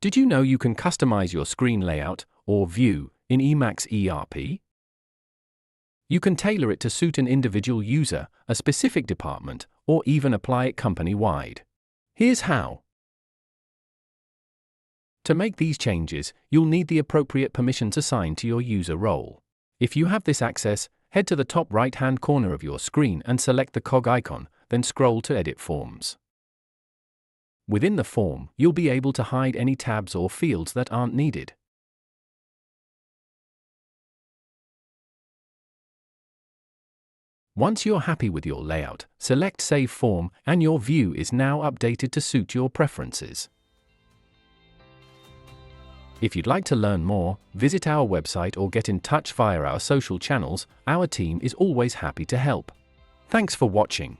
Did you know you can customize your screen layout or view in E-Max ERP? You can tailor it to suit an individual user, a specific department, or even apply it company-wide. Here's how. To make these changes, you'll need the appropriate permissions assigned to your user role. If you have this access, head to the top right-hand corner of your screen and select the cog icon, then scroll to Edit Forms. Within the form, you'll be able to hide any tabs or fields that aren't needed. Once you're happy with your layout, select Save Form, and your view is now updated to suit your preferences. If you'd like to learn more, visit our website or get in touch via our social channels. Our team is always happy to help. Thanks for watching.